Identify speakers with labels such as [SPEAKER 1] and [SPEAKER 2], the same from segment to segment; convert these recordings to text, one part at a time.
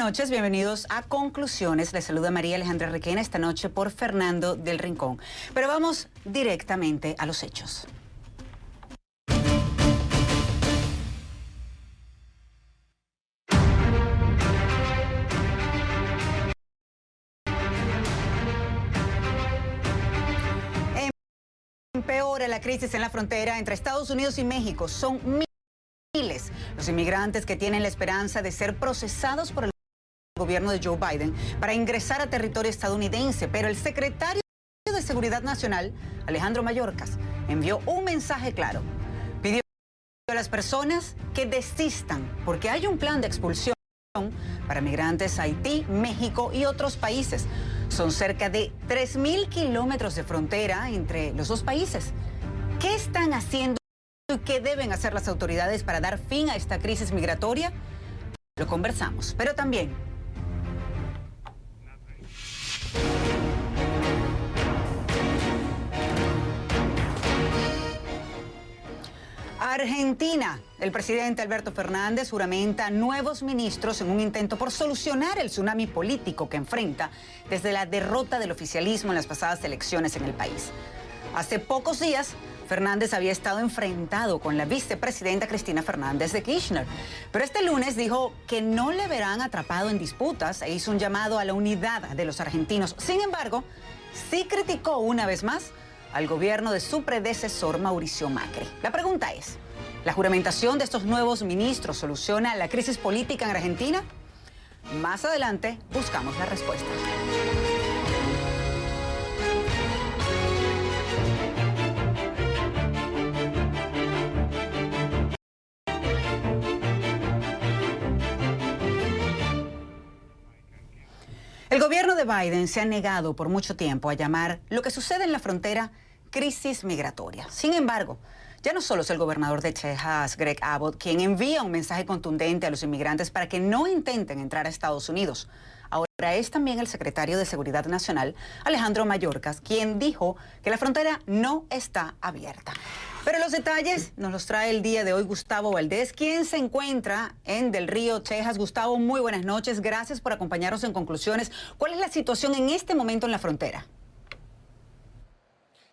[SPEAKER 1] noches, bienvenidos a Conclusiones. Les saluda María Alejandra Requena esta noche por Fernando del Rincón. Pero vamos directamente a los hechos. Empeora la crisis en la frontera entre Estados Unidos y México. Son miles los inmigrantes que tienen la esperanza de ser procesados por el gobierno de Joe Biden para ingresar a territorio estadounidense, pero el secretario de Seguridad Nacional, Alejandro Mayorkas, envió un mensaje claro. Pidió a las personas que desistan porque hay un plan de expulsión para migrantes a Haití, México y otros países. Son cerca de 3.000 kilómetros de frontera entre los dos países. ¿Qué están haciendo y qué deben hacer las autoridades para dar fin a esta crisis migratoria? Lo conversamos, pero también Argentina. El presidente Alberto Fernández juramenta nuevos ministros en un intento por solucionar el tsunami político que enfrenta desde la derrota del oficialismo en las pasadas elecciones en el país. Hace pocos días, Fernández había estado enfrentado con la vicepresidenta Cristina Fernández de Kirchner, pero este lunes dijo que no le verán atrapado en disputas e hizo un llamado a la unidad de los argentinos. Sin embargo, sí criticó una vez más al gobierno de su predecesor Mauricio Macri. La pregunta es, ¿la juramentación de estos nuevos ministros soluciona la crisis política en Argentina? Más adelante buscamos la respuesta. El gobierno de Biden se ha negado por mucho tiempo a llamar lo que sucede en la frontera crisis migratoria. Sin embargo, ya no solo es el gobernador de Texas, Greg Abbott, quien envía un mensaje contundente a los inmigrantes para que no intenten entrar a Estados Unidos. Ahora es también el secretario de Seguridad Nacional, Alejandro Mayorkas, quien dijo que la frontera no está abierta. Pero los detalles nos los trae el día de hoy Gustavo Valdés, quien se encuentra en Del Río, Texas. Gustavo, muy buenas noches. Gracias por acompañarnos en Conclusiones. ¿Cuál es la situación en este momento en la frontera?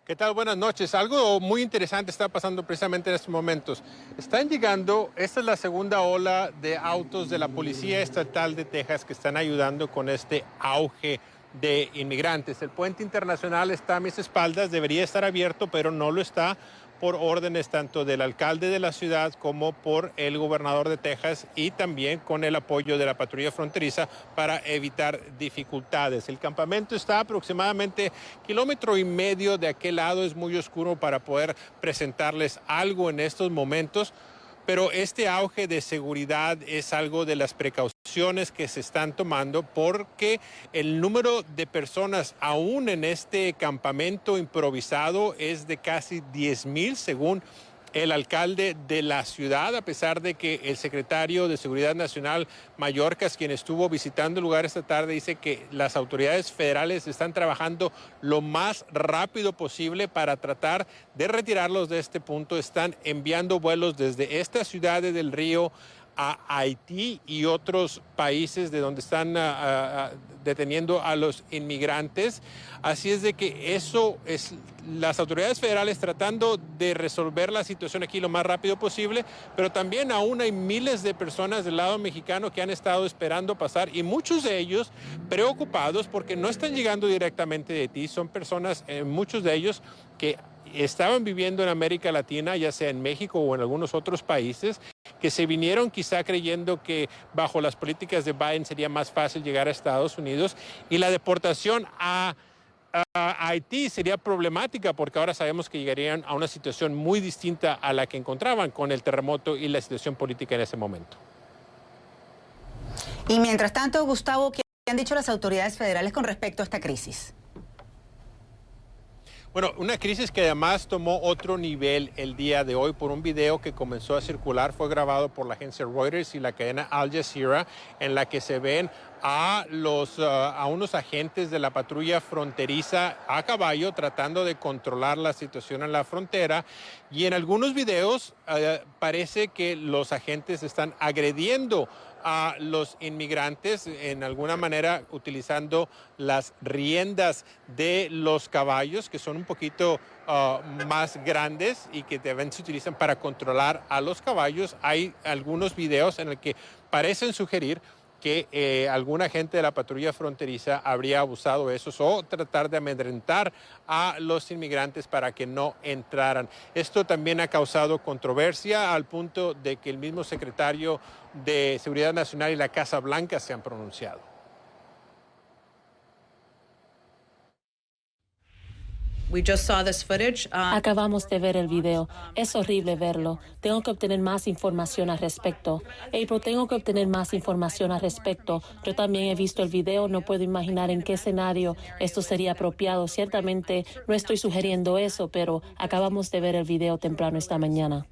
[SPEAKER 2] ¿Qué tal? Buenas noches. Algo muy interesante está pasando precisamente en estos momentos. Están llegando, esta es la segunda ola de autos de la Policía Estatal de Texas que están ayudando con este auge de inmigrantes. El puente internacional está a mis espaldas, debería estar abierto, pero no lo está por órdenes tanto del alcalde de la ciudad como por el gobernador de Texas y también con el apoyo de la patrulla fronteriza para evitar dificultades. El campamento está aproximadamente 1,5 kilómetros de aquel lado, es muy oscuro para poder presentarles algo en estos momentos. Pero este auge de seguridad es algo de las precauciones que se están tomando porque el número de personas aún en este campamento improvisado es de casi 10,000 según el alcalde de la ciudad, a pesar de que el secretario de Seguridad Nacional, Mayorkas, quien estuvo visitando el lugar esta tarde, dice que las autoridades federales están trabajando lo más rápido posible para tratar de retirarlos de este punto. Están enviando vuelos desde esta ciudad de Del Río a Haití y otros países de donde están deteniendo a los inmigrantes. Así es de que eso es las autoridades federales tratando de resolver la situación aquí lo más rápido posible, pero también aún hay miles de personas del lado mexicano que han estado esperando pasar y muchos de ellos preocupados porque no están llegando directamente de Haití. Son personas, muchos de ellos, que estaban viviendo en América Latina, ya sea en México o en algunos otros países, que se vinieron quizá creyendo que bajo las políticas de Biden sería más fácil llegar a Estados Unidos y la deportación a Haití sería problemática porque ahora sabemos que llegarían a una situación muy distinta a la que encontraban con el terremoto y la situación política en ese momento.
[SPEAKER 1] Y mientras tanto, Gustavo, ¿qué han dicho las autoridades federales con respecto a esta crisis?
[SPEAKER 2] Bueno, una crisis que además tomó otro nivel el día de hoy por un video que comenzó a circular, fue grabado por la agencia Reuters y la cadena Al Jazeera, en la que se ven a unos agentes de la patrulla fronteriza a caballo tratando de controlar la situación en la frontera, y en algunos videos parece que los agentes están agrediendo a los inmigrantes, en alguna manera utilizando las riendas de los caballos, que son un poquito más grandes y que también se utilizan para controlar a los caballos. Hay algunos videos en los que parecen sugerir que alguna gente de la patrulla fronteriza habría abusado de esos o tratar de amedrentar a los inmigrantes para que no entraran. Esto también ha causado controversia al punto de que el mismo secretario de Seguridad Nacional y la Casa Blanca se han pronunciado.
[SPEAKER 3] Acabamos de ver el video. Es horrible verlo. Tengo que obtener más información al respecto. April, tengo que obtener más información al respecto. Yo también he visto el video. No puedo imaginar en qué escenario esto sería apropiado. Ciertamente no estoy sugiriendo eso, pero acabamos de ver el video temprano esta mañana.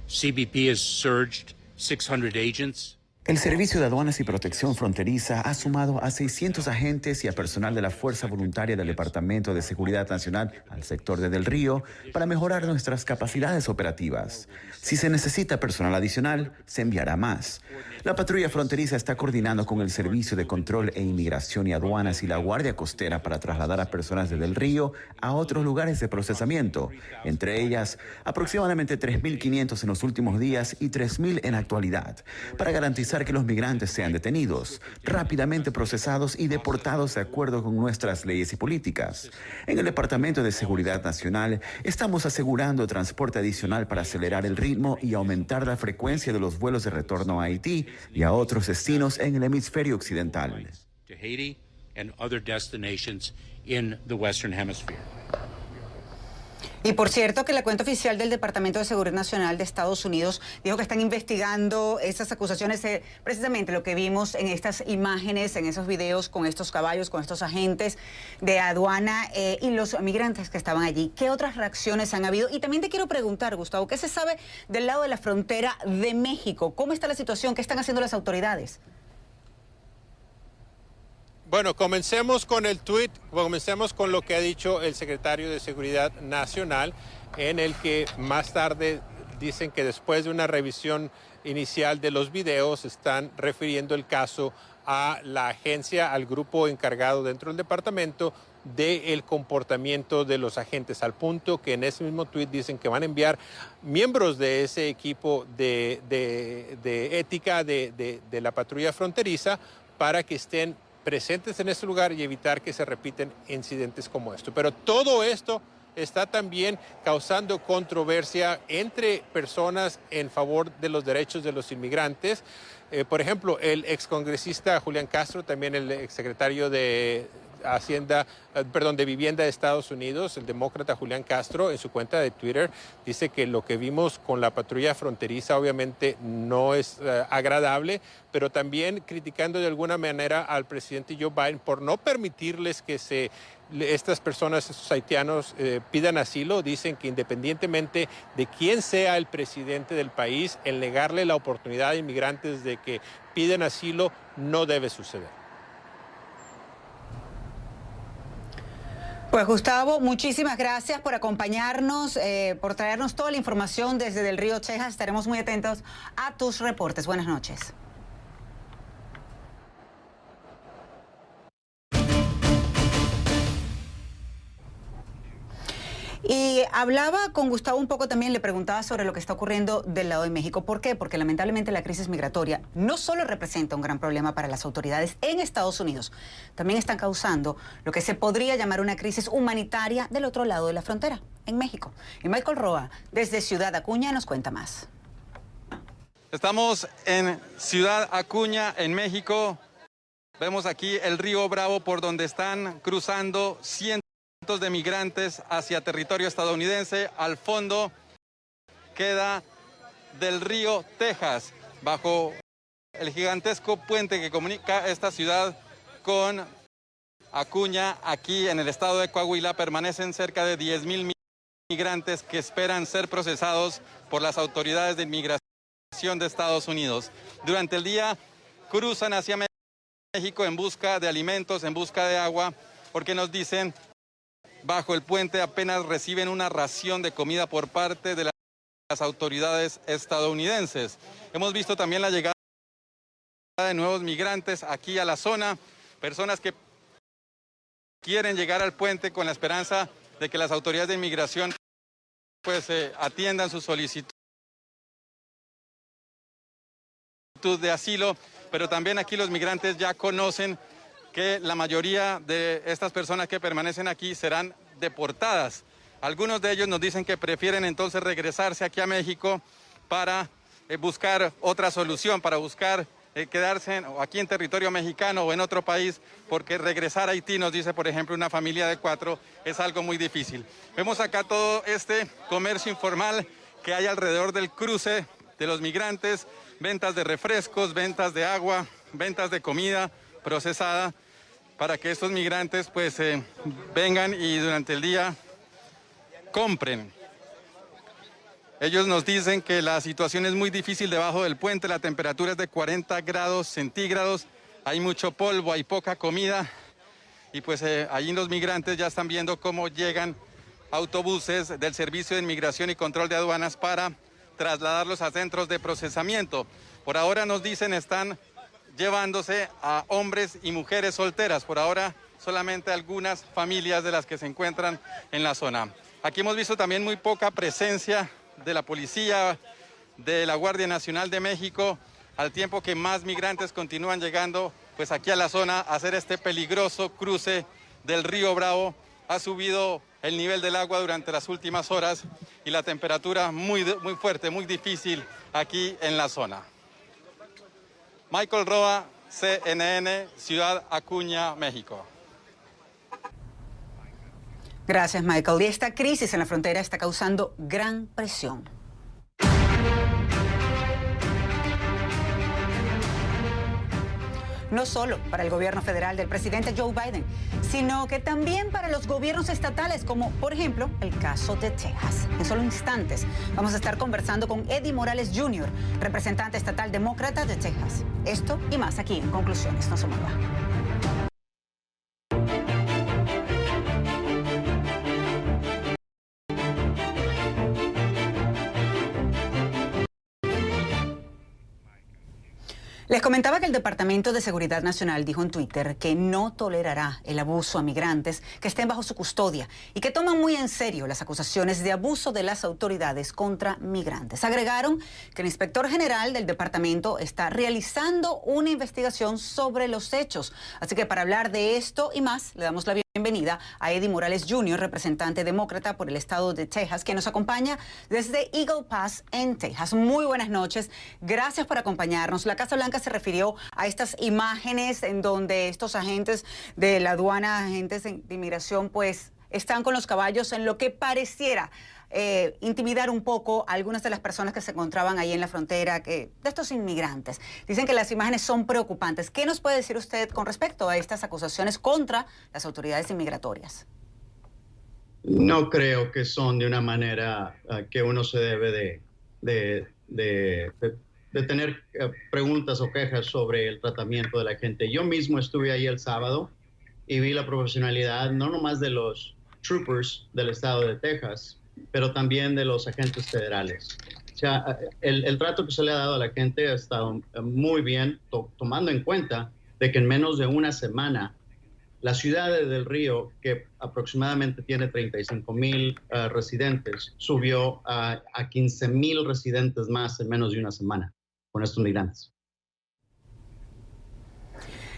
[SPEAKER 4] CBP has surged 600 agents.
[SPEAKER 5] El Servicio de Aduanas y Protección Fronteriza ha sumado a 600 agentes y a personal de la Fuerza Voluntaria del Departamento de Seguridad Nacional al sector de Del Río para mejorar nuestras capacidades operativas. Si se necesita personal adicional, se enviará más. La patrulla fronteriza está coordinando con el Servicio de Control e Inmigración y Aduanas y la Guardia Costera para trasladar a personas de Del Río a otros lugares de procesamiento, entre ellas aproximadamente 3.500 en los últimos días y 3.000 en actualidad, para garantizar que los migrantes sean detenidos, rápidamente procesados y deportados de acuerdo con nuestras leyes y políticas. En el Departamento de Seguridad Nacional estamos asegurando transporte adicional para acelerar el ritmo y aumentar la frecuencia de los vuelos de retorno a Haití y a otros destinos en el hemisferio occidental.
[SPEAKER 4] To Haiti and other destinations in the Western Hemisphere.
[SPEAKER 1] Y por cierto que la cuenta oficial del Departamento de Seguridad Nacional de Estados Unidos dijo que están investigando esas acusaciones, precisamente lo que vimos en estas imágenes, en esos videos con estos caballos, con estos agentes de aduana y los migrantes que estaban allí. ¿Qué otras reacciones han habido? Y también te quiero preguntar, Gustavo, ¿qué se sabe del lado de la frontera de México? ¿Cómo está la situación? ¿Qué están haciendo las autoridades?
[SPEAKER 2] Bueno, comencemos con el tuit, comencemos con lo que ha dicho el secretario de Seguridad Nacional, en el que más tarde dicen que después de una revisión inicial de los videos están refiriendo el caso a la agencia, al grupo encargado dentro del departamento del comportamiento de los agentes, al punto que en ese mismo tuit dicen que van a enviar miembros de ese equipo de ética de la patrulla fronteriza para que estén presentes en este lugar y evitar que se repiten incidentes como esto. Pero todo esto está también causando controversia entre personas en favor de los derechos de los inmigrantes. Por ejemplo, el excongresista Julián Castro, también el exsecretario de de Vivienda de Estados Unidos, el demócrata Julián Castro, en su cuenta de Twitter, dice que lo que vimos con la patrulla fronteriza obviamente no es agradable, pero también criticando de alguna manera al presidente Joe Biden por no permitirles que estas personas, estos haitianos, pidan asilo. Dicen que independientemente de quién sea el presidente del país, el negarle la oportunidad a inmigrantes de que piden asilo no debe suceder.
[SPEAKER 1] Pues Gustavo, muchísimas gracias por acompañarnos, por traernos toda la información desde Del Río, Texas. Estaremos muy atentos a tus reportes. Buenas noches. Y hablaba con Gustavo un poco también, le preguntaba sobre lo que está ocurriendo del lado de México. ¿Por qué? Porque lamentablemente la crisis migratoria no solo representa un gran problema para las autoridades en Estados Unidos, también están causando lo que se podría llamar una crisis humanitaria del otro lado de la frontera, en México. Y Michael Roa, desde Ciudad Acuña, nos cuenta más.
[SPEAKER 6] Estamos en Ciudad Acuña, en México. Vemos aquí el río Bravo por donde están cruzando cientos de migrantes hacia territorio estadounidense. Al fondo queda Del Río, Texas, bajo el gigantesco puente que comunica esta ciudad con Acuña. Aquí en el estado de Coahuila permanecen cerca de 10,000 migrantes que esperan ser procesados por las autoridades de inmigración de Estados Unidos. Durante el día cruzan hacia México en busca de alimentos, en busca de agua, porque nos dicen bajo el puente apenas reciben una ración de comida por parte de la las autoridades estadounidenses. Hemos visto también la llegada de nuevos migrantes aquí a la zona, personas que quieren llegar al puente con la esperanza de que las autoridades de inmigración pues atiendan su solicitud de asilo, pero también aquí los migrantes ya conocen que la mayoría de estas personas que permanecen aquí serán deportadas. Algunos de ellos nos dicen que prefieren entonces regresarse aquí a México para buscar otra solución, para buscar quedarse aquí en territorio mexicano o en otro país, porque regresar a Haití, nos dice por ejemplo una familia de 4, es algo muy difícil. Vemos acá todo este comercio informal que hay alrededor del cruce de los migrantes, ventas de refrescos, ventas de agua, ventas de comida procesada, para que estos migrantes pues vengan y durante el día compren. Ellos nos dicen que la situación es muy difícil debajo del puente, la temperatura es de 40 grados centígrados, hay mucho polvo, hay poca comida y pues allí los migrantes ya están viendo cómo llegan autobuses del Servicio de Inmigración y Control de Aduanas para trasladarlos a centros de procesamiento. Por ahora nos dicen están llevándose a hombres y mujeres solteras, por ahora solamente algunas familias de las que se encuentran en la zona. Aquí hemos visto también muy poca presencia de la policía, de la Guardia Nacional de México, al tiempo que más migrantes continúan llegando pues aquí a la zona a hacer este peligroso cruce del río Bravo. Ha subido el nivel del agua durante las últimas horas y la temperatura muy fuerte, muy difícil aquí en la zona. Michael Roa, CNN, Ciudad Acuña, México.
[SPEAKER 1] Gracias, Michael. Y esta crisis en la frontera está causando gran presión. No solo para el gobierno federal del presidente Joe Biden, sino que también para los gobiernos estatales, como por ejemplo el caso de Texas. En solo instantes vamos a estar conversando con Eddie Morales Jr., representante estatal demócrata de Texas. Esto y más aquí en Conclusiones. No se mueva. Les comentaba que el Departamento de Seguridad Nacional dijo en Twitter que no tolerará el abuso a migrantes que estén bajo su custodia y que toman muy en serio las acusaciones de abuso de las autoridades contra migrantes. Agregaron que el inspector general del departamento está realizando una investigación sobre los hechos. Así que para hablar de esto y más, le damos la bienvenida a Eddie Morales Jr., representante demócrata por el estado de Texas, que nos acompaña desde Eagle Pass en Texas. Muy buenas noches. Gracias por acompañarnos. La Casa Blanca se refirió a estas imágenes en donde estos agentes de la aduana, agentes de inmigración, pues están con los caballos en lo que pareciera intimidar un poco a algunas de las personas que se encontraban ahí en la frontera, de estos inmigrantes. Dicen que las imágenes son preocupantes. ¿Qué nos puede decir usted con respecto a estas acusaciones contra las autoridades inmigratorias?
[SPEAKER 7] No creo que son de una manera que uno se debe de tener preguntas o quejas sobre el tratamiento de la gente. Yo mismo estuve ahí el sábado y vi la profesionalidad no nomás de los troopers del estado de Texas, pero también de los agentes federales. O sea, el trato que se le ha dado a la gente ha estado muy bien, tomando en cuenta de que en menos de una semana la ciudad de Del Río, que aproximadamente tiene 35,000 residentes, subió a 15,000 residentes más en menos de una semana con estos migrantes.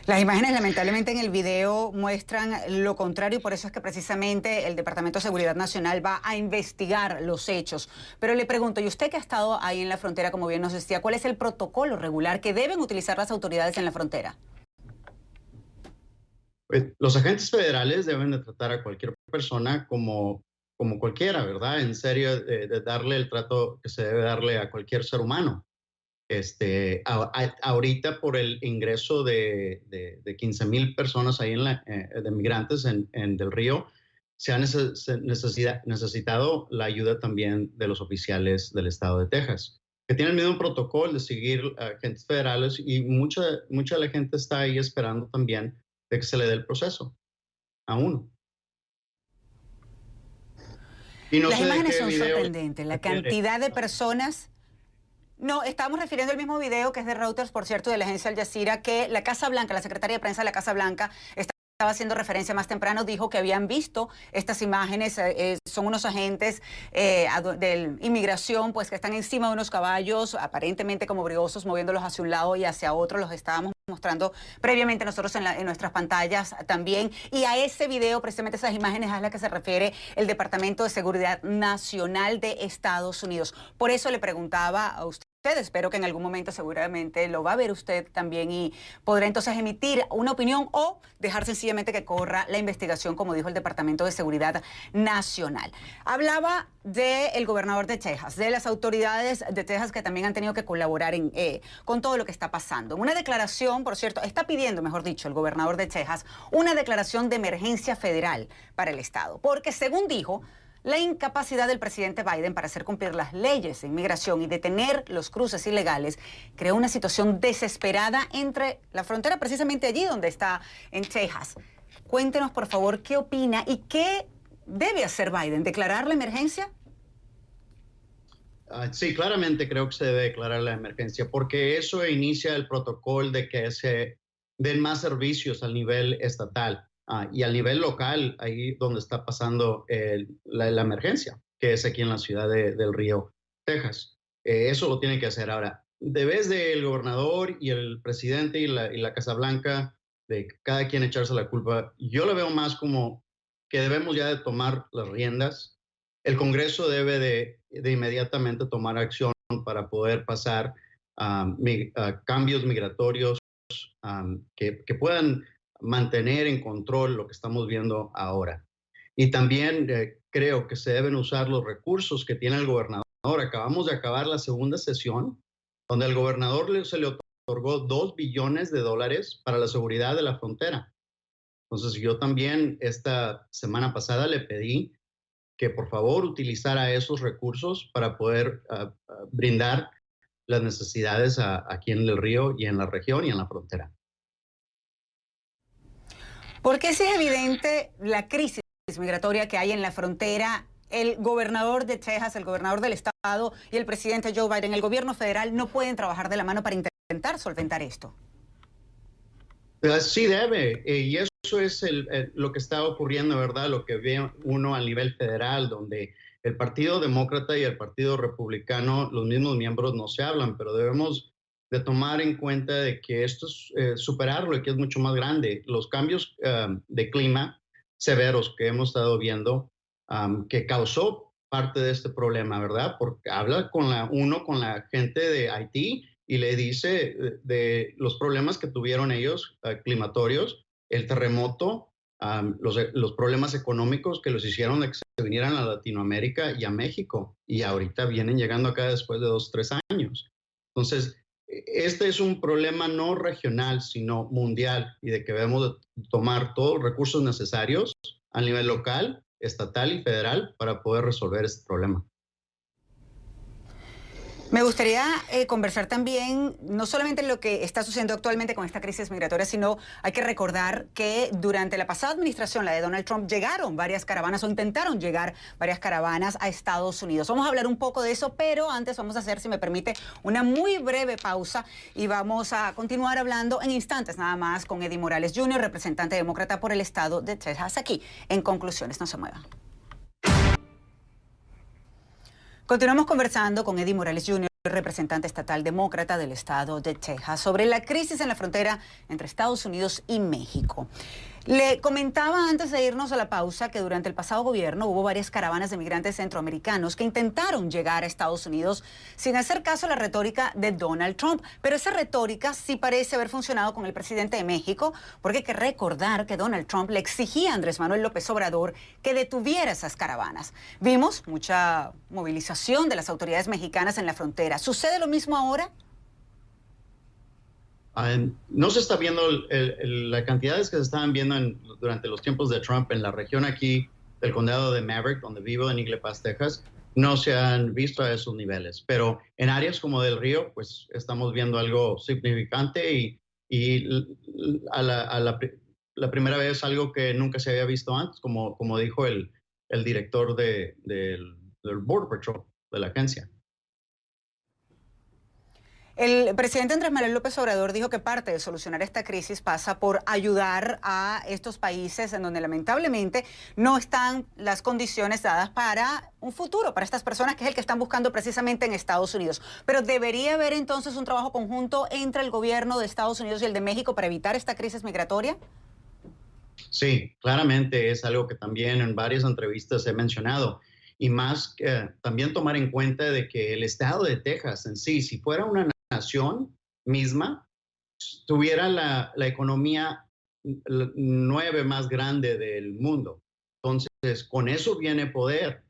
[SPEAKER 1] Las imágenes lamentablemente en el video muestran lo contrario, por eso es que precisamente el Departamento de Seguridad Nacional va a investigar los hechos. Pero le pregunto, y usted que ha estado ahí en la frontera, como bien nos decía, ¿cuál es el protocolo regular que deben utilizar las autoridades en la frontera?
[SPEAKER 7] Pues, los agentes federales deben de tratar a cualquier persona como cualquiera, ¿verdad? En serio, de darle el trato que se debe darle a cualquier ser humano. Ahorita por el ingreso de 15,000 personas ahí de migrantes en Del Río, se ha necesitado la ayuda también de los oficiales del estado de Texas, que tienen el mismo protocolo de seguir agentes federales, y mucha de la gente está ahí esperando también de que se le dé el proceso a uno. Y no
[SPEAKER 1] Las
[SPEAKER 7] sé de
[SPEAKER 1] imágenes
[SPEAKER 7] qué
[SPEAKER 1] son
[SPEAKER 7] video
[SPEAKER 1] sorprendentes, la
[SPEAKER 7] refiere.
[SPEAKER 1] cantidad de personas. No, estamos refiriendo al mismo video que es de Reuters, por cierto, de la agencia Al Jazeera, que la Casa Blanca, la secretaria de prensa de la Casa Blanca, estaba haciendo referencia más temprano, dijo que habían visto estas imágenes, son unos agentes de inmigración, pues que están encima de unos caballos, aparentemente como briosos, moviéndolos hacia un lado y hacia otro, los estábamos mostrando previamente nosotros en nuestras pantallas también, y a ese video, precisamente esas imágenes a las que se refiere el Departamento de Seguridad Nacional de Estados Unidos. Por eso le preguntaba a usted, espero que en algún momento seguramente lo va a ver usted también y podrá entonces emitir una opinión o dejar sencillamente que corra la investigación, como dijo el Departamento de Seguridad Nacional. Hablaba del gobernador de Texas, de las autoridades de Texas que también han tenido que colaborar con todo lo que está pasando. Una declaración, por cierto, está pidiendo, mejor dicho, el gobernador de Texas, una declaración de emergencia federal para el estado, porque según dijo, la incapacidad del presidente Biden para hacer cumplir las leyes de inmigración y detener los cruces ilegales creó una situación desesperada entre la frontera, precisamente allí donde está, en Texas. Cuéntenos, por favor, qué opina y qué debe hacer Biden. ¿Declarar la emergencia?
[SPEAKER 7] Sí, claramente creo que se debe declarar la emergencia porque eso inicia el protocolo de que se den más servicios al nivel estatal. Y al nivel local, ahí donde está pasando la emergencia, que es aquí en la ciudad del Río, Texas. Eso lo tiene que hacer ahora. De vez del gobernador y el presidente y la Casa Blanca, de cada quien echarse la culpa, yo lo veo más como que debemos ya de tomar las riendas. El Congreso debe de inmediatamente tomar acción para poder pasar cambios migratorios que puedan mantener en control lo que estamos viendo ahora. Y también creo que se deben usar los recursos que tiene el gobernador. Acabamos de acabar la segunda sesión, donde al gobernador se le otorgó $2 billones para la seguridad de la frontera. Entonces yo también esta semana pasada le pedí que por favor utilizara esos recursos para poder brindar las necesidades aquí en el río y en la región y en la frontera.
[SPEAKER 1] Porque sí es evidente la crisis migratoria que hay en la frontera. El gobernador de Texas, el gobernador del estado y el presidente Joe Biden, el gobierno federal, no pueden trabajar de la mano para intentar solventar esto.
[SPEAKER 7] Sí debe, y eso es lo que está ocurriendo, ¿verdad? Lo que ve uno a nivel federal, donde el Partido Demócrata y el Partido Republicano, los mismos miembros no se hablan, pero debemos de tomar en cuenta de que esto es superarlo y que es mucho más grande. Los cambios de clima severos que hemos estado viendo, que causó parte de este problema, ¿verdad? Porque habla con la gente de Haití y le dice de los problemas que tuvieron ellos climatorios, el terremoto, los problemas económicos que los hicieron de que se vinieran a Latinoamérica y a México, y ahorita vienen llegando acá después de 2 o 3 años. Entonces, este es un problema no regional, sino mundial, y de que debemos tomar todos los recursos necesarios a nivel local, estatal y federal para poder resolver este problema.
[SPEAKER 1] Me gustaría conversar también, no solamente lo que está sucediendo actualmente con esta crisis migratoria, sino hay que recordar que durante la pasada administración, la de Donald Trump, llegaron varias caravanas o intentaron llegar varias caravanas a Estados Unidos. Vamos a hablar un poco de eso, pero antes vamos a hacer, si me permite, una muy breve pausa y vamos a continuar hablando en instantes nada más con Eddie Morales Jr., representante demócrata por el estado de Texas, aquí en Conclusiones. No se muevan. Continuamos conversando con Eddie Morales Jr., representante estatal demócrata del estado de Texas, sobre la crisis en la frontera entre Estados Unidos y México. Le comentaba antes de irnos a la pausa que durante el pasado gobierno hubo varias caravanas de migrantes centroamericanos que intentaron llegar a Estados Unidos sin hacer caso a la retórica de Donald Trump. Pero esa retórica sí parece haber funcionado con el presidente de México, porque hay que recordar que Donald Trump le exigía a Andrés Manuel López Obrador que detuviera esas caravanas. Vimos mucha movilización de las autoridades mexicanas en la frontera. ¿Sucede lo mismo ahora?
[SPEAKER 7] No se está viendo las cantidades que se estaban viendo durante los tiempos de Trump en la región aquí del condado de Maverick, donde vivo, en Eagle Pass, Texas. No se han visto a esos niveles, pero en áreas como del Río, pues estamos viendo algo significante y la primera vez algo que nunca se había visto antes, como dijo el el director del Border Patrol, de la agencia.
[SPEAKER 1] El presidente Andrés Manuel López Obrador dijo que parte de solucionar esta crisis pasa por ayudar a estos países en donde lamentablemente no están las condiciones dadas para un futuro, para estas personas, que es el que están buscando precisamente en Estados Unidos. Pero debería haber entonces un trabajo conjunto entre el gobierno de Estados Unidos y el de México para evitar esta crisis migratoria.
[SPEAKER 7] Sí, claramente es algo que también en varias entrevistas he mencionado. Y más también tomar en cuenta de que el estado de Texas en sí, si fuera una nación misma, tuviera la economía 9 más grande del mundo. Entonces, con eso viene poder.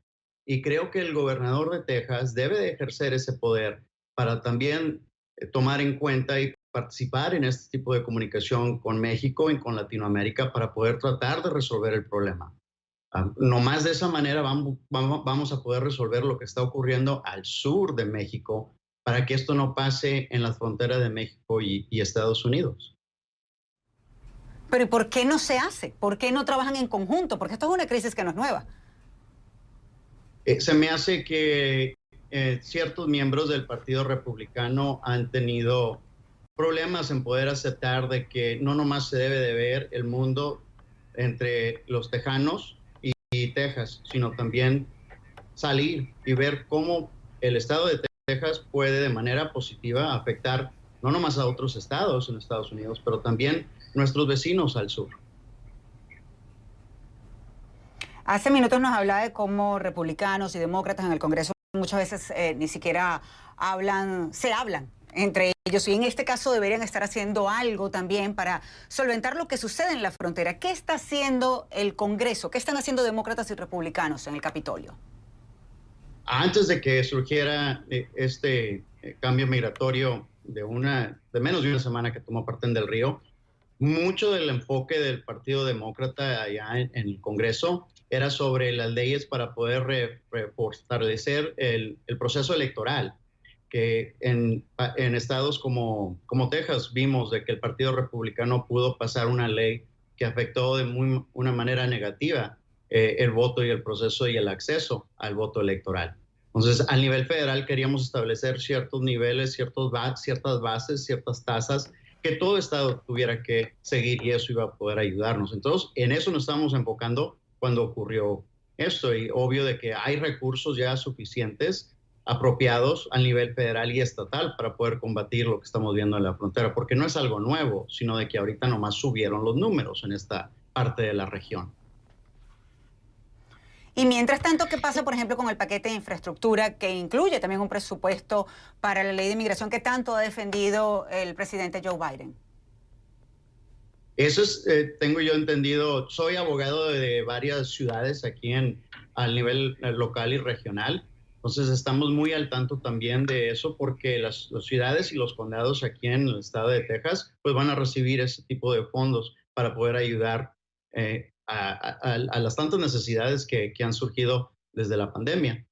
[SPEAKER 7] Y creo que el gobernador de Texas debe de ejercer ese poder para también tomar en cuenta y participar en este tipo de comunicación con México y con Latinoamérica para poder tratar de resolver el problema. No más de esa manera vamos a poder resolver lo que está ocurriendo al sur de México, para que esto no pase en la frontera de México y Estados Unidos.
[SPEAKER 1] Pero ¿y por qué no se hace? ¿Por qué no trabajan en conjunto? Porque esto es una crisis que no es nueva.
[SPEAKER 7] Se me hace que ciertos miembros del Partido Republicano han tenido problemas en poder aceptar de que no nomás se debe de ver el mundo entre los tejanos y Texas, sino también salir y ver cómo el estado de Texas puede de manera positiva afectar no nomás a otros estados en Estados Unidos, pero también nuestros vecinos al sur.
[SPEAKER 1] Hace minutos nos hablaba de cómo republicanos y demócratas en el Congreso muchas veces ni siquiera se hablan entre ellos, y en este caso deberían estar haciendo algo también para solventar lo que sucede en la frontera. ¿Qué está haciendo el Congreso? ¿Qué están haciendo demócratas y republicanos en el Capitolio?
[SPEAKER 7] Antes de que surgiera este cambio migratorio de menos de una semana que tomó parte en Del Río, mucho del enfoque del Partido Demócrata allá en el Congreso era sobre las leyes para poder fortalecer el proceso electoral, que en estados como Texas vimos de que el Partido Republicano pudo pasar una ley que afectó de una manera negativa el voto y el proceso y el acceso al voto electoral. Entonces, a nivel federal queríamos establecer ciertos niveles, ciertas bases, ciertas tasas que todo estado tuviera que seguir, y eso iba a poder ayudarnos. Entonces, en eso nos estamos enfocando cuando ocurrió esto, y obvio de que hay recursos ya suficientes apropiados a nivel federal y estatal para poder combatir lo que estamos viendo en la frontera, porque no es algo nuevo, sino de que ahorita nomás subieron los números en esta parte de la región.
[SPEAKER 1] Y mientras tanto, ¿qué pasa, por ejemplo, con el paquete de infraestructura que incluye también un presupuesto para la ley de inmigración que tanto ha defendido el presidente Joe Biden?
[SPEAKER 7] Eso es, tengo yo entendido, soy abogado de varias ciudades aquí al nivel local y regional, entonces estamos muy al tanto también de eso, porque las ciudades y los condados aquí en el estado de Texas pues van a recibir ese tipo de fondos para poder ayudar a las tantas necesidades que han surgido desde la pandemia.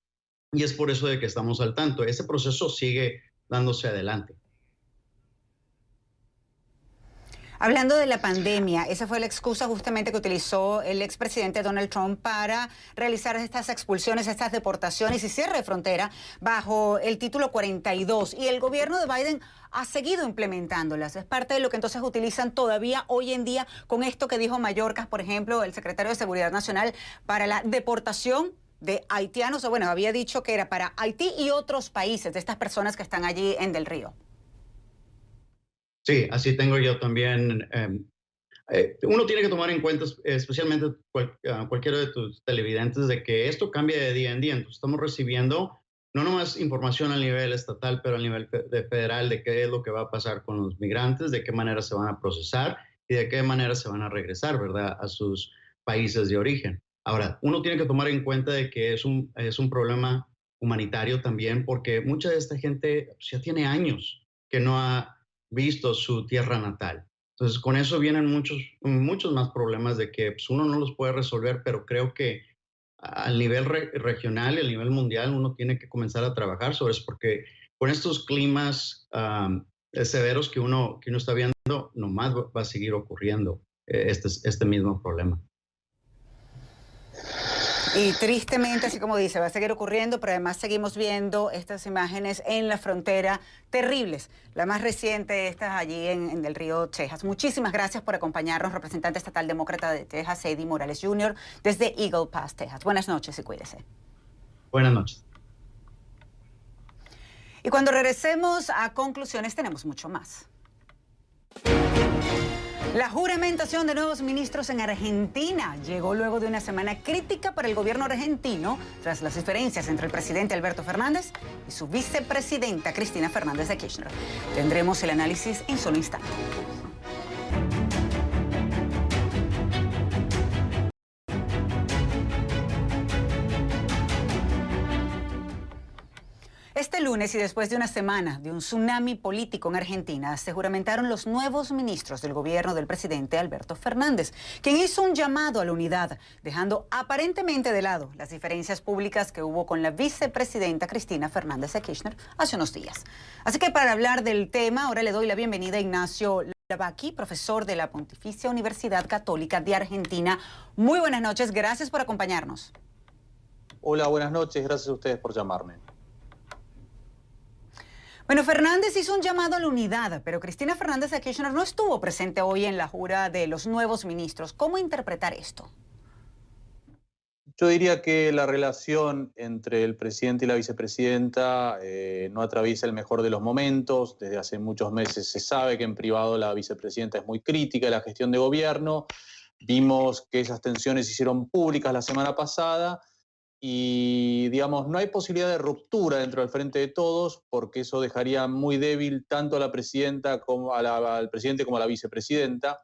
[SPEAKER 7] Y es por eso de que estamos al tanto. Ese proceso sigue dándose adelante.
[SPEAKER 1] Hablando de la pandemia, esa fue la excusa justamente que utilizó el expresidente Donald Trump para realizar estas expulsiones, estas deportaciones y cierre de frontera bajo el título 42. Y el gobierno de Biden ha seguido implementándolas. Es parte de lo que entonces utilizan todavía hoy en día con esto que dijo Mayorkas, por ejemplo, el secretario de Seguridad Nacional, para la deportación de haitianos. O bueno, había dicho que era para Haití y otros países de estas personas que están allí en Del Río.
[SPEAKER 7] Sí, así tengo yo también. Uno tiene que tomar en cuenta, especialmente cualquiera de tus televidentes, de que esto cambia de día en día. Entonces estamos recibiendo no nomás información a nivel estatal, pero a nivel federal de qué es lo que va a pasar con los migrantes, de qué manera se van a procesar y de qué manera se van a regresar, ¿verdad?, a sus países de origen. Ahora, uno tiene que tomar en cuenta de que es un problema humanitario también, porque mucha de esta gente ya tiene años que no ha visto su tierra natal. Entonces, con eso vienen muchos más problemas de que pues, uno no los puede resolver, pero creo que al nivel regional y al nivel mundial uno tiene que comenzar a trabajar sobre eso, porque con estos climas severos que uno está viendo, nomás va a seguir ocurriendo este mismo problema.
[SPEAKER 1] Y tristemente, así como dice, va a seguir ocurriendo, pero además seguimos viendo estas imágenes en la frontera terribles. La más reciente, estas allí en el río Texas. Muchísimas gracias por acompañarnos, representante estatal demócrata de Texas, Eddie Morales Jr., desde Eagle Pass, Texas. Buenas noches y cuídese.
[SPEAKER 7] Buenas noches.
[SPEAKER 1] Y cuando regresemos a conclusiones, tenemos mucho más. La juramentación de nuevos ministros en Argentina llegó luego de una semana crítica para el gobierno argentino tras las diferencias entre el presidente Alberto Fernández y su vicepresidenta Cristina Fernández de Kirchner. Tendremos el análisis en solo instante. Este lunes y después de una semana de un tsunami político en Argentina, se juramentaron los nuevos ministros del gobierno del presidente Alberto Fernández, quien hizo un llamado a la unidad, dejando aparentemente de lado las diferencias públicas que hubo con la vicepresidenta Cristina Fernández de Kirchner hace unos días. Así que para hablar del tema, ahora le doy la bienvenida a Ignacio Lavaki, profesor de la Pontificia Universidad Católica de Argentina. Muy buenas noches, gracias por acompañarnos.
[SPEAKER 8] Hola, buenas noches, gracias a ustedes por llamarme.
[SPEAKER 1] Bueno, Fernández hizo un llamado a la unidad, pero Cristina Fernández de Kirchner no estuvo presente hoy en la jura de los nuevos ministros. ¿Cómo interpretar esto?
[SPEAKER 8] Yo diría que la relación entre el presidente y la vicepresidenta no atraviesa el mejor de los momentos. Desde hace muchos meses se sabe que en privado la vicepresidenta es muy crítica de la gestión de gobierno. Vimos que esas tensiones se hicieron públicas la semana pasada. Y, digamos, no hay posibilidad de ruptura dentro del Frente de Todos, porque eso dejaría muy débil tanto a la presidenta como al presidente como a la vicepresidenta.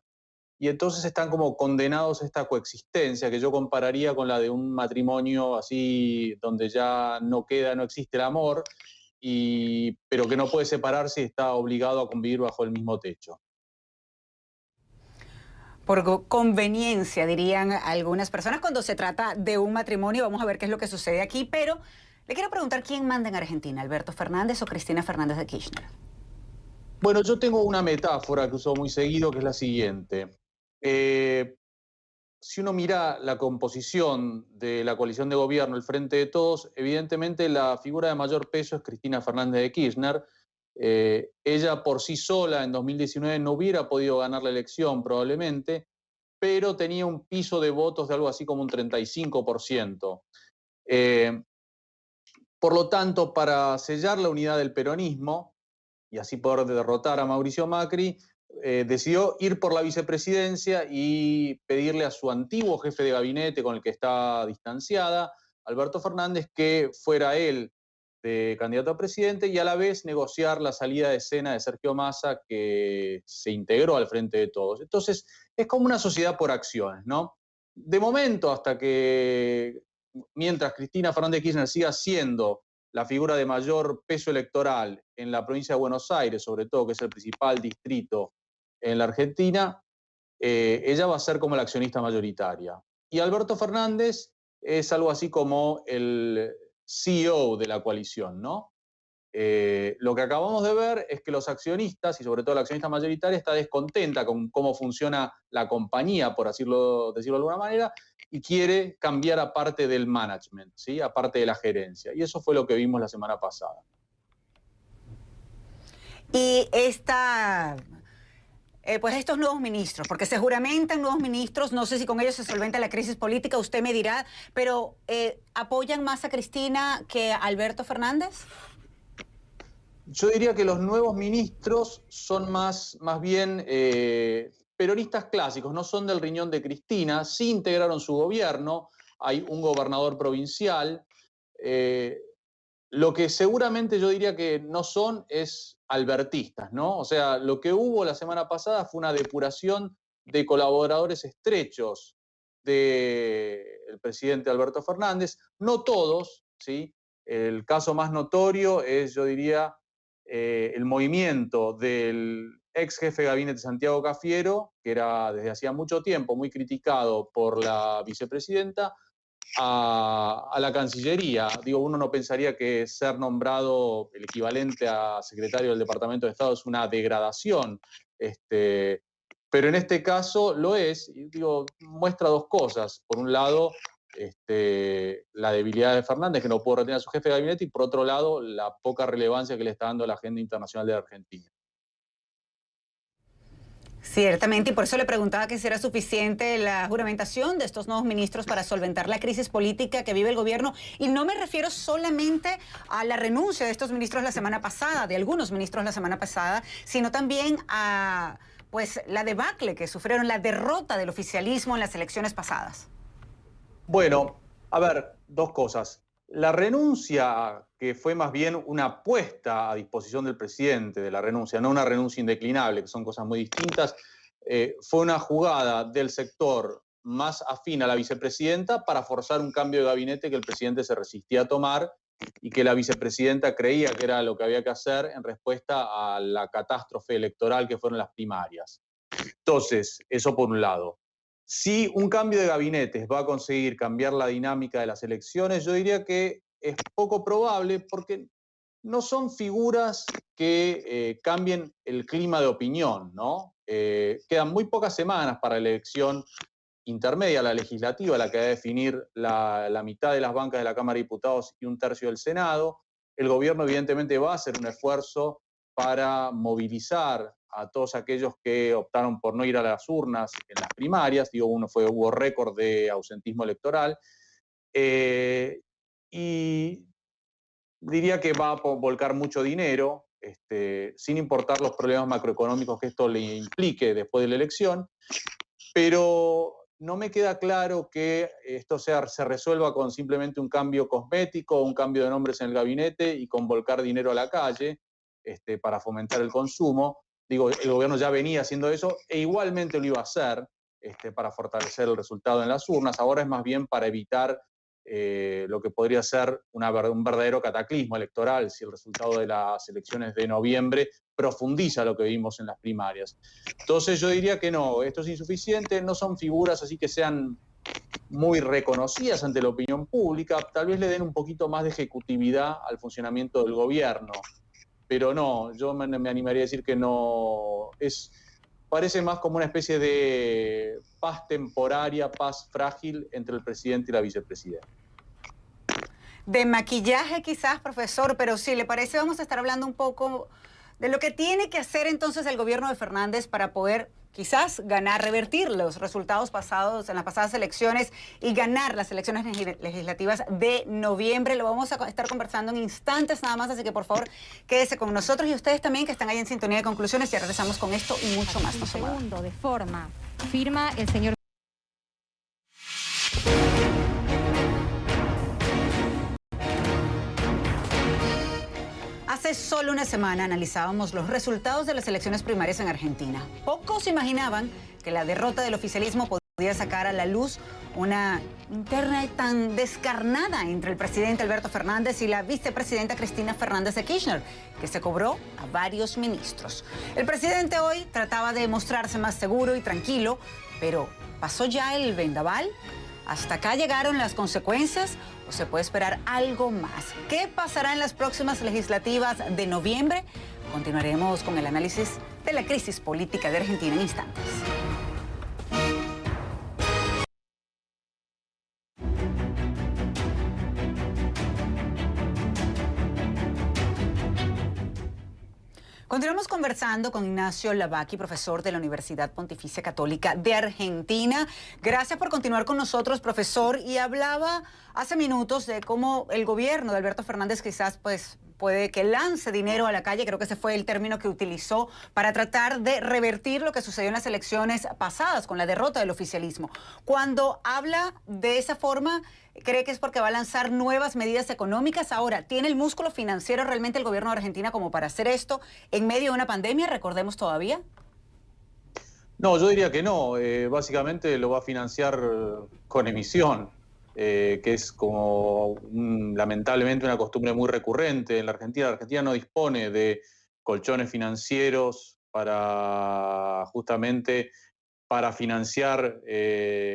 [SPEAKER 8] Y entonces están como condenados a esta coexistencia, que yo compararía con la de un matrimonio así, donde ya no existe el amor, pero que no puede separarse y está obligado a convivir bajo el mismo techo.
[SPEAKER 1] Por conveniencia, dirían algunas personas, cuando se trata de un matrimonio. Vamos a ver qué es lo que sucede aquí, pero le quiero preguntar, ¿quién manda en Argentina? ¿Alberto Fernández o Cristina Fernández de Kirchner?
[SPEAKER 8] Bueno, yo tengo una metáfora que uso muy seguido, que es la siguiente. Si uno mira la composición de la coalición de gobierno, el Frente de Todos, evidentemente la figura de mayor peso es Cristina Fernández de Kirchner. Ella por sí sola en 2019 no hubiera podido ganar la elección probablemente, pero tenía un piso de votos de algo así como un 35%. Por lo tanto, para sellar la unidad del peronismo y así poder derrotar a Mauricio Macri, decidió ir por la vicepresidencia y pedirle a su antiguo jefe de gabinete, con el que está distanciada, Alberto Fernández, que fuera él de candidato a presidente y a la vez negociar la salida de escena de Sergio Massa, que se integró al Frente de Todos. Entonces, es como una sociedad por acciones, ¿no? De momento, mientras Cristina Fernández de Kirchner siga siendo la figura de mayor peso electoral en la provincia de Buenos Aires, sobre todo, que es el principal distrito en la Argentina, ella va a ser como la accionista mayoritaria. Y Alberto Fernández es algo así como el CEO de la coalición, ¿no? Lo que acabamos de ver es que los accionistas, y sobre todo la accionista mayoritaria, está descontenta con cómo funciona la compañía, por decirlo de alguna manera, y quiere cambiar a parte del management, ¿sí? A parte de la gerencia. Y eso fue lo que vimos la semana pasada.
[SPEAKER 1] Y pues estos nuevos ministros, porque se juramentan nuevos ministros, no sé si con ellos se solventa la crisis política, usted me dirá, pero ¿apoyan más a Cristina que a Alberto Fernández?
[SPEAKER 8] Yo diría que los nuevos ministros son más bien peronistas clásicos, no son del riñón de Cristina, sí integraron su gobierno, hay un gobernador provincial. Lo que seguramente yo diría que no son es albertistas, ¿no? O sea, lo que hubo la semana pasada fue una depuración de colaboradores estrechos del presidente Alberto Fernández, no todos, ¿sí? El caso más notorio es, yo diría, el movimiento del ex jefe de gabinete Santiago Cafiero, que era desde hacía mucho tiempo muy criticado por la vicepresidenta, a la Cancillería. Digo, uno no pensaría que ser nombrado el equivalente a secretario del Departamento de Estado es una degradación, pero en este caso lo es. Y digo, muestra dos cosas. Por un lado, la debilidad de Fernández, que no pudo retener a su jefe de gabinete, y por otro lado, la poca relevancia que le está dando a la agenda internacional de Argentina.
[SPEAKER 1] Ciertamente, y por eso le preguntaba que si era suficiente la juramentación de estos nuevos ministros para solventar la crisis política que vive el gobierno. Y no me refiero solamente a la renuncia de estos ministros la semana pasada, de algunos ministros la semana pasada, sino también a pues la debacle que sufrieron, la derrota del oficialismo en las elecciones pasadas.
[SPEAKER 8] Bueno, a ver, dos cosas. La renuncia, que fue más bien una puesta a disposición del presidente de la renuncia, no una renuncia indeclinable, que son cosas muy distintas, fue una jugada del sector más afín a la vicepresidenta para forzar un cambio de gabinete que el presidente se resistía a tomar y que la vicepresidenta creía que era lo que había que hacer en respuesta a la catástrofe electoral que fueron las primarias. Entonces, eso por un lado. Si un cambio de gabinetes va a conseguir cambiar la dinámica de las elecciones, yo diría que es poco probable porque no son figuras que cambien el clima de opinión, ¿no? Quedan muy pocas semanas para la elección intermedia, la legislativa, la que va a definir la mitad de las bancas de la Cámara de Diputados y un tercio del Senado. El gobierno evidentemente va a hacer un esfuerzo para movilizar a todos aquellos que optaron por no ir a las urnas en las primarias. Digo, hubo récord de ausentismo electoral. Y diría que va a volcar mucho dinero, sin importar los problemas macroeconómicos que esto le implique después de la elección. Pero no me queda claro que esto se resuelva con simplemente un cambio cosmético, un cambio de nombres en el gabinete y con volcar dinero a la calle para fomentar el consumo. Digo, el gobierno ya venía haciendo eso e igualmente lo iba a hacer para fortalecer el resultado en las urnas. Ahora es más bien para evitar lo que podría ser un verdadero cataclismo electoral si el resultado de las elecciones de noviembre profundiza lo que vimos en las primarias. Entonces yo diría que no, esto es insuficiente, no son figuras así que sean muy reconocidas ante la opinión pública, tal vez le den un poquito más de ejecutividad al funcionamiento del gobierno, pero no, yo me animaría a decir que no, parece más como una especie de paz temporaria, paz frágil entre el presidente y la vicepresidenta.
[SPEAKER 1] De maquillaje quizás, profesor, pero si le parece vamos a estar hablando un poco de lo que tiene que hacer entonces el gobierno de Fernández para poder quizás ganar, revertir los resultados pasados en las pasadas elecciones y ganar las elecciones legislativas de noviembre. Lo vamos a estar conversando en instantes nada más, así que por favor quédese con nosotros y ustedes también que están ahí en sintonía de conclusiones. Ya regresamos con esto y mucho más.
[SPEAKER 9] Un segundo, de forma, firma el señor.
[SPEAKER 1] Hace solo una semana analizábamos los resultados de las elecciones primarias en Argentina. Pocos imaginaban que la derrota del oficialismo podía sacar a la luz una interna tan descarnada entre el presidente Alberto Fernández y la vicepresidenta Cristina Fernández de Kirchner, que se cobró a varios ministros. El presidente hoy trataba de mostrarse más seguro y tranquilo, pero ¿pasó ya el vendaval? ¿Hasta acá llegaron las consecuencias o se puede esperar algo más? ¿Qué pasará en las próximas legislativas de noviembre? Continuaremos con el análisis de la crisis política de Argentina en instantes. Continuamos conversando con Ignacio Lavaki, profesor de la Universidad Pontificia Católica de Argentina. Gracias por continuar con nosotros, profesor. Y hablaba hace minutos de cómo el gobierno de Alberto Fernández quizás puede que lance dinero a la calle, creo que ese fue el término que utilizó, para tratar de revertir lo que sucedió en las elecciones pasadas con la derrota del oficialismo. Cuando habla de esa forma, ¿cree que es porque va a lanzar nuevas medidas económicas? Ahora, ¿tiene el músculo financiero realmente el gobierno de Argentina como para hacer esto en medio de una pandemia? Recordemos todavía.
[SPEAKER 8] No, yo diría que no. Básicamente lo va a financiar con emisión. Que es como lamentablemente una costumbre muy recurrente en la Argentina. La Argentina no dispone de colchones financieros justamente para financiar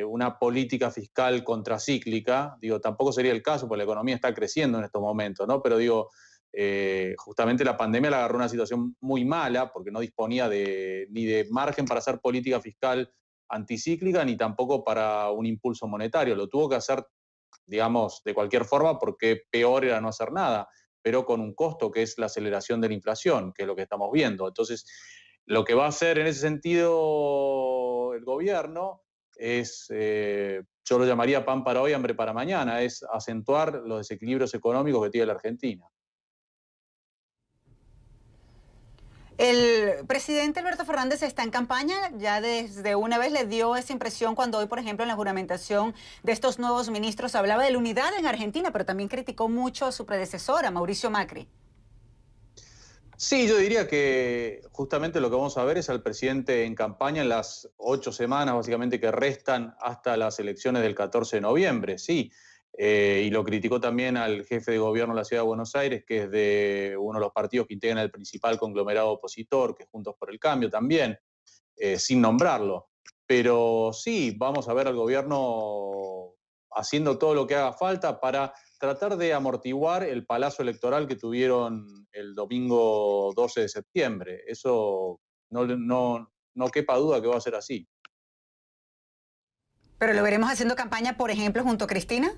[SPEAKER 8] una política fiscal contracíclica. Digo, tampoco sería el caso, porque la economía está creciendo en estos momentos, ¿no? Pero digo, justamente la pandemia la agarró una situación muy mala, porque no disponía ni de margen para hacer política fiscal anticíclica, ni tampoco para un impulso monetario. Lo tuvo que hacer digamos, de cualquier forma, porque peor era no hacer nada, pero con un costo que es la aceleración de la inflación, que es lo que estamos viendo. Entonces, lo que va a hacer en ese sentido el gobierno es, yo lo llamaría pan para hoy, hambre para mañana, es acentuar los desequilibrios económicos que tiene la Argentina.
[SPEAKER 1] El presidente Alberto Fernández está en campaña, ya desde una vez le dio esa impresión cuando hoy, por ejemplo, en la juramentación de estos nuevos ministros hablaba de la unidad en Argentina, pero también criticó mucho a su predecesora, Mauricio Macri.
[SPEAKER 8] Sí, yo diría que justamente lo que vamos a ver es al presidente en campaña en las 8 semanas básicamente que restan hasta las elecciones del 14 de noviembre, sí. Y lo criticó también al jefe de gobierno de la Ciudad de Buenos Aires, que es de uno de los partidos que integran el principal conglomerado opositor, que es Juntos por el Cambio también, sin nombrarlo. Pero sí, vamos a ver al gobierno haciendo todo lo que haga falta para tratar de amortiguar el palazo electoral que tuvieron el domingo 12 de septiembre. Eso no quepa duda que va a ser así.
[SPEAKER 1] ¿Pero lo veremos haciendo campaña, por ejemplo, junto a Cristina?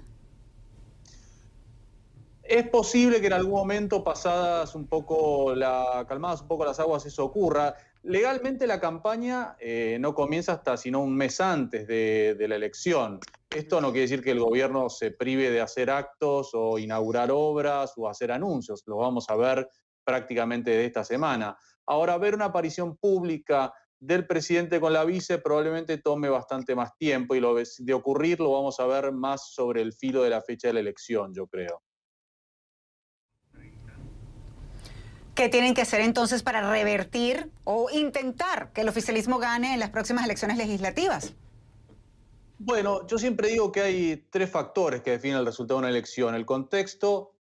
[SPEAKER 8] Es posible que en algún momento, calmadas un poco las aguas, eso ocurra. Legalmente la campaña no comienza hasta sino un mes antes de la elección. Esto no quiere decir que el gobierno se prive de hacer actos o inaugurar obras o hacer anuncios. Lo vamos a ver prácticamente de esta semana. Ahora, ver una aparición pública del presidente con la vice probablemente tome bastante más tiempo y de ocurrir lo vamos a ver más sobre el filo de la fecha de la elección, yo creo.
[SPEAKER 1] ¿Qué tienen que hacer entonces para revertir o intentar que el oficialismo gane en las próximas elecciones legislativas?
[SPEAKER 8] Bueno, yo siempre digo que hay 3 factores que definen el resultado de una elección: el contexto,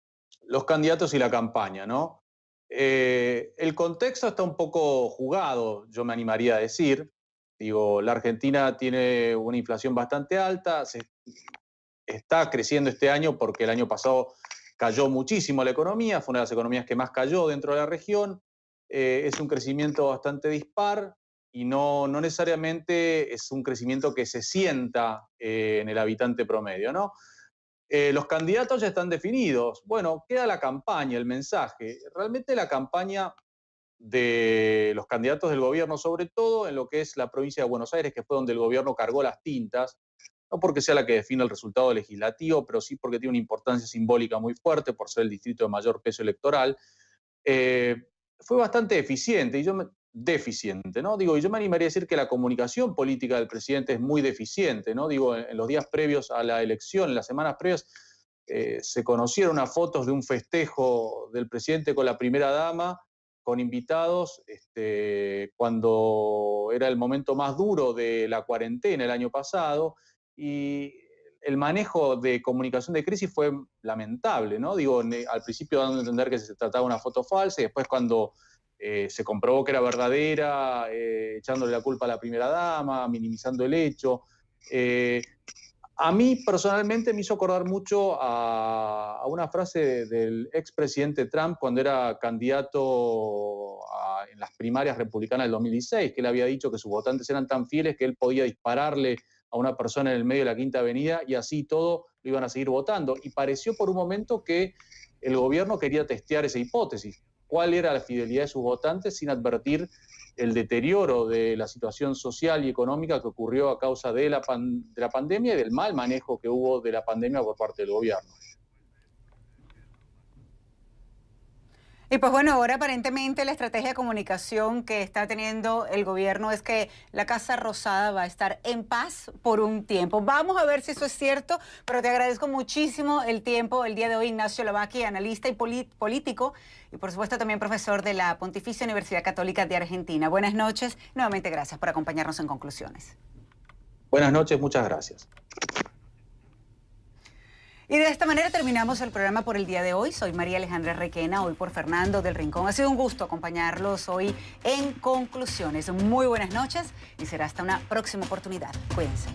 [SPEAKER 8] los candidatos y la campaña, ¿no? El contexto está un poco jugado, yo me animaría a decir. Digo, la Argentina tiene una inflación bastante alta, está creciendo este año porque el año pasado cayó muchísimo la economía, fue una de las economías que más cayó dentro de la región. Es un crecimiento bastante dispar y no necesariamente es un crecimiento que se sienta en el habitante promedio, ¿no? Los candidatos ya están definidos. Bueno, queda la campaña, el mensaje. Realmente la campaña de los candidatos del gobierno, sobre todo en lo que es la provincia de Buenos Aires, que fue donde el gobierno cargó las tintas, no porque sea la que define el resultado legislativo, pero sí porque tiene una importancia simbólica muy fuerte por ser el distrito de mayor peso electoral, fue bastante deficiente, ¿no? Digo, y yo me animaría a decir que la comunicación política del presidente es muy deficiente, ¿no? Digo, en los días previos a la elección, en las semanas previas, se conocieron unas fotos de un festejo del presidente con la primera dama, con invitados, cuando era el momento más duro de la cuarentena el año pasado, y el manejo de comunicación de crisis fue lamentable, ¿no? Digo, al principio dando a entender que se trataba de una foto falsa y después cuando se comprobó que era verdadera, echándole la culpa a la primera dama, minimizando el hecho. A mí personalmente me hizo acordar mucho a una frase del expresidente Trump cuando era candidato en las primarias republicanas del 2016, que él había dicho que sus votantes eran tan fieles que él podía dispararle a una persona en el medio de la Quinta Avenida y así todo lo iban a seguir votando. Y pareció por un momento que el gobierno quería testear esa hipótesis. ¿Cuál era la fidelidad de sus votantes sin advertir el deterioro de la situación social y económica que ocurrió a causa de la pandemia y del mal manejo que hubo de la pandemia por parte del gobierno?
[SPEAKER 1] Y pues bueno, ahora aparentemente la estrategia de comunicación que está teniendo el gobierno es que la Casa Rosada va a estar en paz por un tiempo. Vamos a ver si eso es cierto, pero te agradezco muchísimo el tiempo el día de hoy, Ignacio Lavacqui, analista y político, y por supuesto también profesor de la Pontificia Universidad Católica de Argentina. Buenas noches, nuevamente gracias por acompañarnos en Conclusiones.
[SPEAKER 8] Buenas noches, muchas gracias.
[SPEAKER 1] Y de esta manera terminamos el programa por el día de hoy. Soy María Alejandra Requena, hoy por Fernando del Rincón. Ha sido un gusto acompañarlos hoy en Conclusiones. Muy buenas noches y será hasta una próxima oportunidad. Cuídense.